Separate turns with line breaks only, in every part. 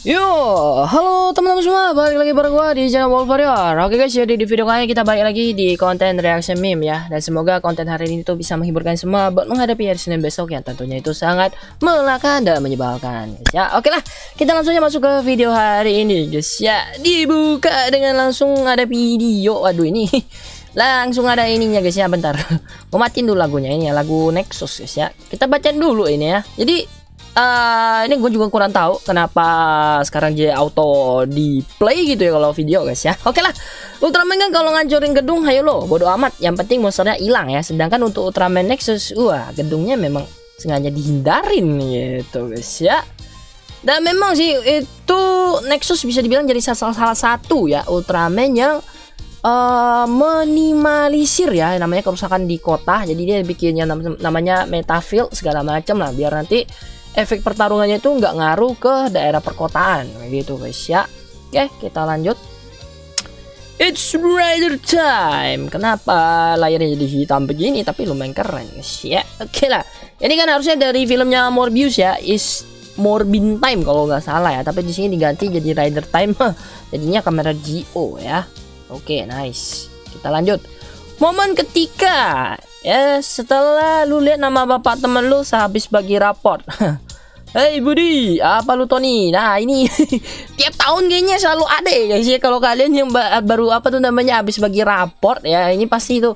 Yo, halo teman-teman semua, balik lagi bareng gua di channel Wolf Warrior. Oke guys, jadi di video kali ini kita balik lagi di konten reaction meme ya. Dan semoga konten hari ini tuh bisa menghiburkan semua buat menghadapi hari Senin besok yang tentunya itu sangat melelahkan dan menyebalkan guys ya. Oke lah, kita langsung aja masuk ke video hari ini guys ya. Dibuka dengan langsung ada video. Waduh ini langsung ada ininya guys ya, bentar. Mau matiin dulu lagunya ini ya, lagu Nexus guys ya. Kita bacain dulu ini ya. Jadi ini gue juga kurang tahu kenapa sekarang dia auto di play gitu ya kalau video guys ya. Oke lah, Ultraman kan kalau ngancurin gedung hayo lo, bodo amat, yang penting monsternya hilang ya. Sedangkan untuk Ultraman Nexus, wah gedungnya memang sengaja dihindarin gitu guys ya. Dan memang sih itu Nexus bisa dibilang jadi salah satu ya Ultraman yang minimalisir ya namanya kerusakan di kota. Jadi dia bikinnya namanya metafield segala macam lah, biar nanti efek pertarungannya itu nggak ngaruh ke daerah perkotaan gitu guys ya. Oke, kita lanjut. It's Rider time. Kenapa layarnya jadi hitam begini tapi lumayan keren guys ya. Oke lah, ini kan harusnya dari filmnya Morbius ya, is Morbin time kalau nggak salah ya, tapi di sini diganti jadi Rider time. Jadinya kamera GO ya. Oke, nice. Kita lanjut. Momen ketika ya setelah lu lihat nama bapak temen lu sehabis bagi raport. Hey Budi, apa lu Tony? Nah ini tiap tahun kayaknya selalu ada ya guys ya, kalau kalian yang baru apa tuh namanya habis bagi raport ya, ini pasti tuh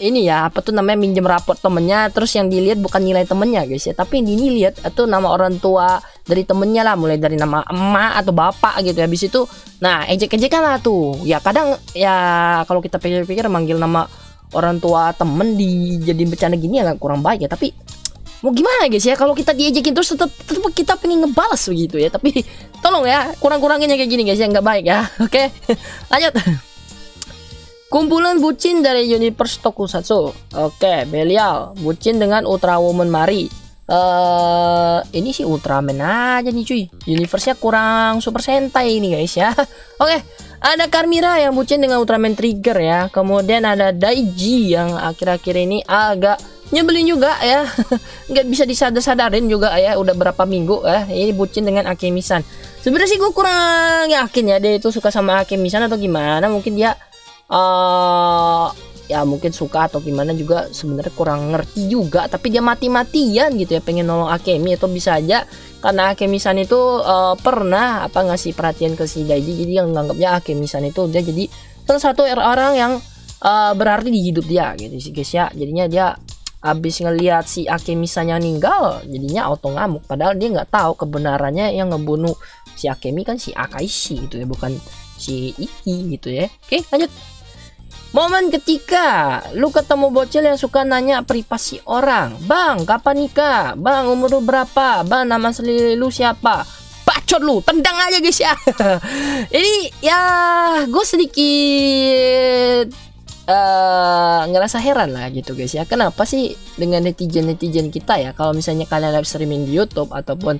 ini ya apa tuh namanya minjem raport temennya, terus yang dilihat bukan nilai temennya guys ya, tapi yang dilihat itu nama orang tua dari temennya lah, mulai dari nama emak atau bapak gitu ya. Habis itu nah ejek-ejekan lah tuh ya, kadang ya kalau kita pikir-pikir manggil nama orang tua temen dijadiin bercanda gini agak kurang baik ya, tapi mau gimana guys ya, kalau kita diejekin terus tetap kita pengen ngebalas begitu ya, tapi tolong ya kurang-kuranginnya kayak gini guys ya, nggak baik ya. Oke, lanjut. Kumpulan bucin dari universe Tokusatsu. Oke, Belial bucin dengan Ultra Woman Mari. Ini sih Ultraman aja nih cuy, universe-nya kurang Super Sentai ini guys ya. Oke, ada Carmira yang bucin dengan Ultraman Trigger ya. Kemudian ada Daiji yang akhir-akhir ini agak nyebelin juga ya. Nggak bisa disadar-sadarin juga ya, udah berapa minggu ya ini bucin dengan Akemi-san. Sebenarnya sih gue kurang yakin ya dia itu suka sama Akemi-san atau gimana. Mungkin dia ya mungkin suka atau gimana juga, sebenarnya kurang ngerti juga. Tapi dia mati-matian gitu ya pengen nolong Akemi, atau bisa aja karena Akemi-san itu pernah apa ngasih perhatian ke si Daiji, jadi yang nganggapnya Akemi-san itu dia jadi salah satu orang yang berarti di hidup dia gitu sih guys ya. Jadinya dia habis ngelihat si Akemi-san yang meninggal jadinya auto ngamuk, padahal dia nggak tahu kebenarannya yang ngebunuh si Akemi kan si Akaishi gitu ya, bukan si Iki gitu ya. Oke, lanjut. Momen ketika lu ketemu bocil yang suka nanya privasi orang. Bang, kapan nikah? Bang, umur lu berapa? Bang, nama asli lu siapa? Bacot lu, tendang aja guys ya. Ini ya gue sedikit ngerasa heran lah gitu guys ya. Kenapa sih dengan netizen kita ya, kalau misalnya kalian live streaming di YouTube ataupun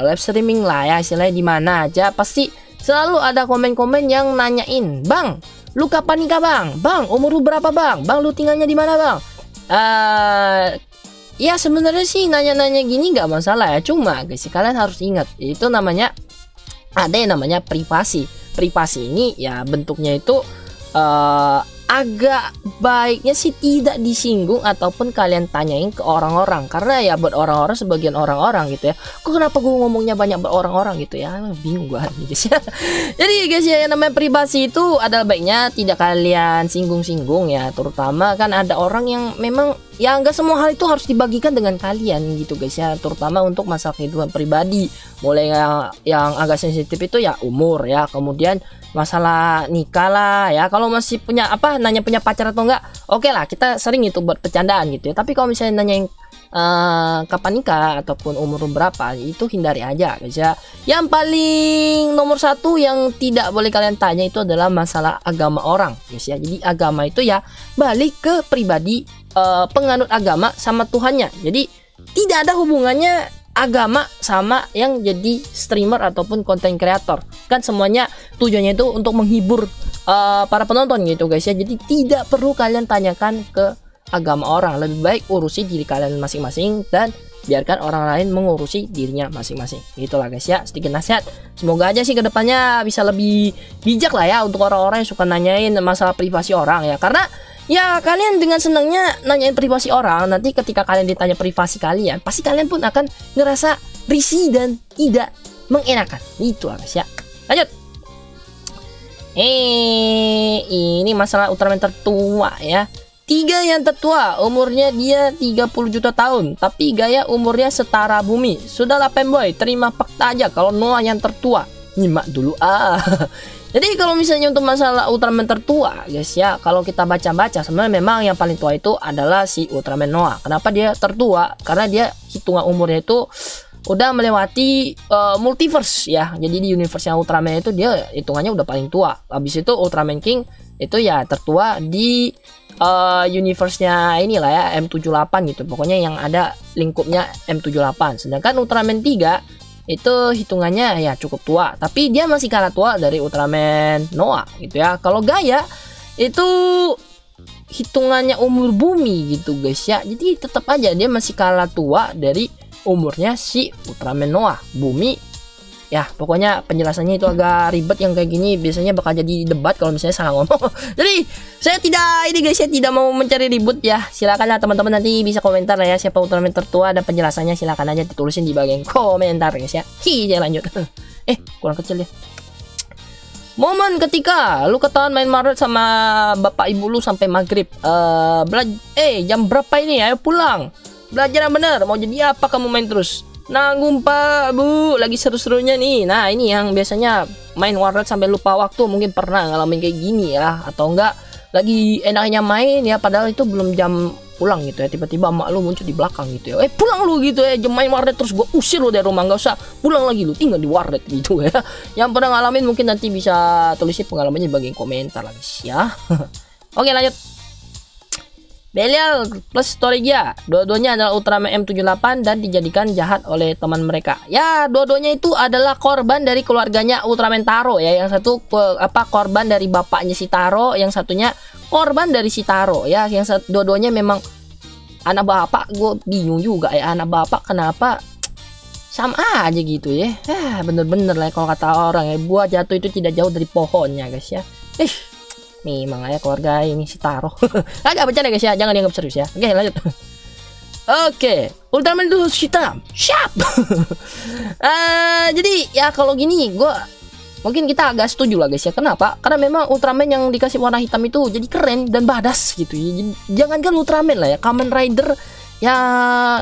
live streaming lah ya istilahnya di mana aja, pasti selalu ada komen-komen yang nanyain, "Bang, lu kapan nikah bang? Bang, umur lu berapa bang? Bang, lu tinggalnya di mana bang?" Ya sebenarnya sih nanya-nanya gini nggak masalah ya, cuma guys kalian harus ingat itu namanya ada yang namanya privasi. Privasi ini ya bentuknya itu agak baiknya sih tidak disinggung ataupun kalian tanyain ke orang-orang, karena ya buat orang-orang, sebagian orang-orang gitu ya, kok kenapa gue ngomongnya banyak buat orang-orang gitu ya, bingung gue guys ya. Jadi guys ya, yang namanya privasi itu adalah baiknya tidak kalian singgung-singgung ya, terutama kan ada orang yang memang ya nggak semua hal itu harus dibagikan dengan kalian gitu guys ya, terutama untuk masalah kehidupan pribadi. Mulai yang agak sensitif itu ya umur ya, kemudian masalah nikah lah ya, kalau masih punya apa nanya punya pacar atau enggak, oke lah kita sering itu buat bercandaan gitu ya. Tapi kalau misalnya nanyain kapan nikah ataupun umur berapa, itu hindari aja guys ya. Yang paling nomor satu yang tidak boleh kalian tanya itu adalah masalah agama orang guys ya. Jadi agama itu ya balik ke pribadi penganut agama sama Tuhannya. Jadi tidak ada hubungannya agama sama yang jadi streamer ataupun konten kreator. Kan semuanya tujuannya itu untuk menghibur para penonton gitu guys ya. Jadi tidak perlu kalian tanyakan ke agama orang, lebih baik urusi diri kalian masing-masing dan biarkan orang lain mengurusi dirinya masing-masing. Itulah guys ya, sedikit nasihat. Semoga aja sih kedepannya bisa lebih bijak lah ya untuk orang-orang yang suka nanyain masalah privasi orang ya. Karena ya kalian dengan senangnya nanyain privasi orang, nanti ketika kalian ditanya privasi kalian, pasti kalian pun akan ngerasa risih dan tidak mengenakan. Itulah guys ya. Lanjut. Ini masalah Ultraman tertua ya. 3 yang tertua, umurnya dia 30 juta tahun, tapi gaya umurnya setara bumi. Sudahlah Pemboy, terima fakta aja kalau Noah yang tertua. Nyimak dulu Jadi kalau misalnya untuk masalah Ultraman tertua guys ya, kalau kita baca-baca sebenarnya memang yang paling tua itu adalah si Ultraman Noah. Kenapa dia tertua? Karena dia hitungan umurnya itu udah melewati multiverse ya. Jadi di universe yang Ultraman itu dia hitungannya udah paling tua. Habis itu Ultraman King itu ya tertua di universe-nya inilah ya, M78 gitu. Pokoknya yang ada lingkupnya M78. Sedangkan Ultraman 3 itu hitungannya ya cukup tua, tapi dia masih kalah tua dari Ultraman Noah gitu ya. Kalau gaya itu hitungannya umur bumi gitu guys ya. Jadi tetap aja dia masih kalah tua dari umurnya si Ultraman Noah bumi. Ya pokoknya penjelasannya itu agak ribet, yang kayak gini biasanya bakal jadi debat kalau misalnya salah ngomong. Jadi saya tidak mau mencari ribut ya. Silakan lah teman-teman, nanti bisa komentar lah ya siapa Ultraman tertua dan penjelasannya silakan aja ditulisin di bagian komentar guys ya. Lanjut. Kurang kecil ya. Momen ketika lu ketahuan main Marvel sama bapak ibu lu sampai maghrib. Jam berapa ini? Ayo pulang. Belajar yang bener. Mau jadi apa kamu main terus? Nanggung pak bu, lagi seru-serunya nih. Nah ini yang biasanya main Warnet sampai lupa waktu, mungkin pernah ngalamin kayak gini ya. Atau enggak lagi enaknya main ya, padahal itu belum jam pulang gitu ya. Tiba-tiba emak lu muncul di belakang gitu ya. Pulang lu gitu ya, jam main Warnet terus gua usir lu dari rumah. Gak usah pulang lagi, lu tinggal di Warnet gitu ya. Yang pernah ngalamin mungkin nanti bisa tulisin pengalamannya di bagian komentar lagi ya. Oke lanjut. Belial plus Storygia, dua-duanya adalah Ultraman M78 dan dijadikan jahat oleh teman mereka. Ya, dua-duanya itu adalah korban dari keluarganya Ultraman Taro ya. Yang satu korban dari bapaknya si Taro, yang satunya korban dari si Taro ya. Yang dua-duanya memang anak bapak. Gue bingung juga ya, anak bapak kenapa sama aja gitu ya. Bener-bener lah kalau kata orang ya, buah jatuh itu tidak jauh dari pohonnya guys ya. Memang ya keluarga ini si Taro. Agak bercanda guys ya, jangan dianggap serius ya. Oke lanjut. Oke, Ultraman dulu hitam, siap. Jadi ya kalau gini mungkin kita agak setuju lah guys ya. Kenapa? Karena memang Ultraman yang dikasih warna hitam itu jadi keren dan badass gitu ya. Jangankan Ultraman lah ya, Kamen Rider ya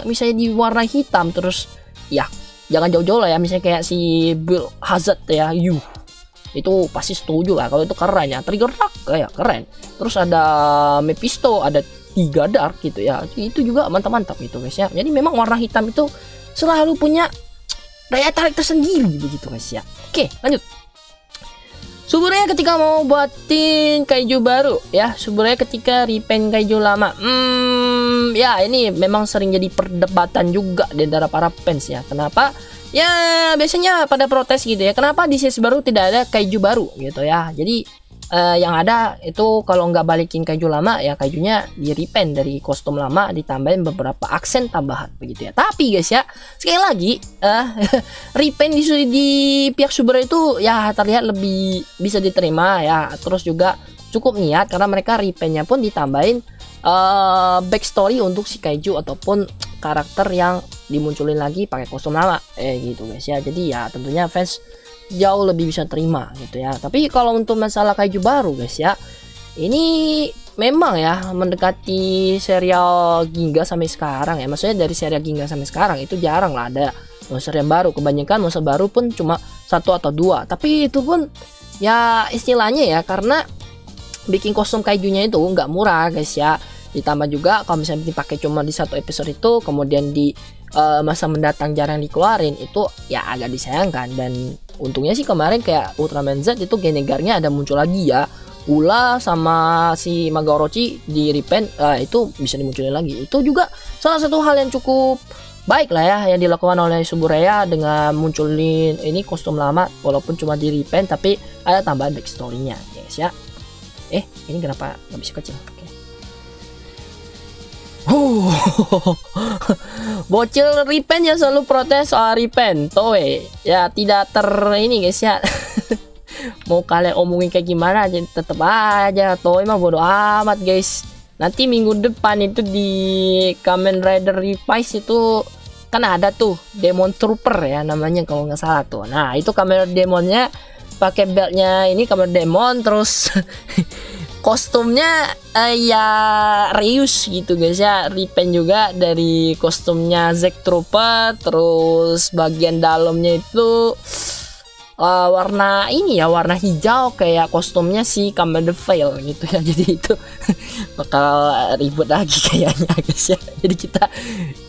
misalnya di warna hitam terus ya jangan jauh-jauh lah ya, misalnya kayak si Bill Hazard ya, itu pasti setuju lah kalau itu keren ya. Trigger Rock kayak keren, terus ada Mephisto, ada 3 Dark gitu ya, itu juga mantap-mantap gitu guys ya. Jadi memang warna hitam itu selalu punya daya tarik tersendiri begitu guys ya. Oke lanjut. Suburaya ketika mau buatin kaiju baru ya, Suburaya ketika repaint kaiju lama. Ya ini memang sering jadi perdebatan juga di antara para fans ya. Kenapa? Ya biasanya pada protes gitu ya, kenapa di series baru tidak ada kaiju baru gitu ya. Jadi yang ada itu kalau nggak balikin kaiju lama ya, kaijunya di repaint dari kostum lama ditambahin beberapa aksen tambahan begitu ya. Tapi guys ya, sekali lagi repaint di pihak Suburaya itu ya terlihat lebih bisa diterima ya. Terus juga cukup niat karena mereka repaintnya pun ditambahin backstory untuk si kaiju ataupun karakter yang dimunculin lagi pakai kostum lama gitu guys ya. Jadi ya tentunya fans jauh lebih bisa terima gitu ya. Tapi kalau untuk masalah kaiju baru guys ya, ini memang ya mendekati serial Ginga sampai sekarang ya. Maksudnya dari serial Ginga sampai sekarang itu jarang lah ada monster yang baru. Kebanyakan monster baru pun cuma 1 atau 2. Tapi itu pun ya istilahnya ya karena bikin kostum kaijunya itu nggak murah guys ya. Ditambah juga kalau misalnya dipakai cuma di 1 episode itu, kemudian di masa mendatang jarang dikeluarin, itu ya agak disayangkan. Dan untungnya sih kemarin kayak Ultraman Z itu Genegarnya ada muncul lagi ya, Ula sama si Magorochi di repaint, itu bisa dimunculin lagi. Itu juga salah satu hal yang cukup baik lah ya yang dilakukan oleh Suburaya dengan munculin ini kostum lama walaupun cuma di repaint tapi ada tambahan backstory-nya guys ya. Ini kenapa nggak bisa kecil? Bocil Ripen ya selalu protes soal Ripen Toei ya, tidak ini guys ya. Mau kalian omongin kayak gimana aja tetep aja Toei mah bodo amat guys. Nanti minggu depan itu di Kamen Rider Reprise itu kan ada tuh Demon Trooper ya namanya kalau nggak salah tuh. Nah itu Kamen Demonnya pakai beltnya ini Kamen Demon, terus kostumnya ya reuse gitu guys ya. Ripen juga dari kostumnya Zack Trooper, terus bagian dalamnya itu warna ini ya, warna hijau kayak kostumnya si Kamen Veil gitu ya. Jadi itu bakal ribut lagi kayaknya guys ya. Jadi kita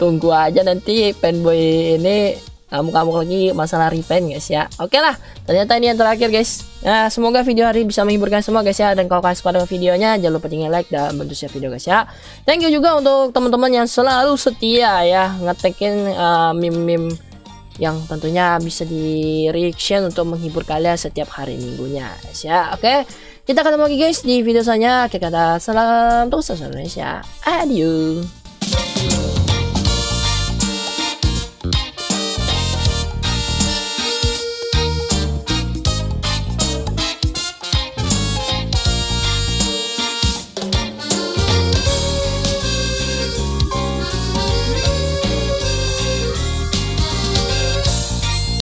tunggu aja nanti fanboy ini kamu lagi masalah Ripen guys ya. Oke lah, ternyata ini yang terakhir guys. Nah semoga video hari bisa menghibur semua guys ya. Dan kalau kalian suka dengan videonya jangan lupa tinggal like dan bantu share video guys ya. Thank you juga untuk teman-teman yang selalu setia ya ngetekin meme-meme yang tentunya bisa di reaction untuk menghibur kalian setiap hari minggunya guys ya. Oke, kita ketemu lagi guys di video selanjutnya. Kita kata salam untuk Indonesia. Adieu.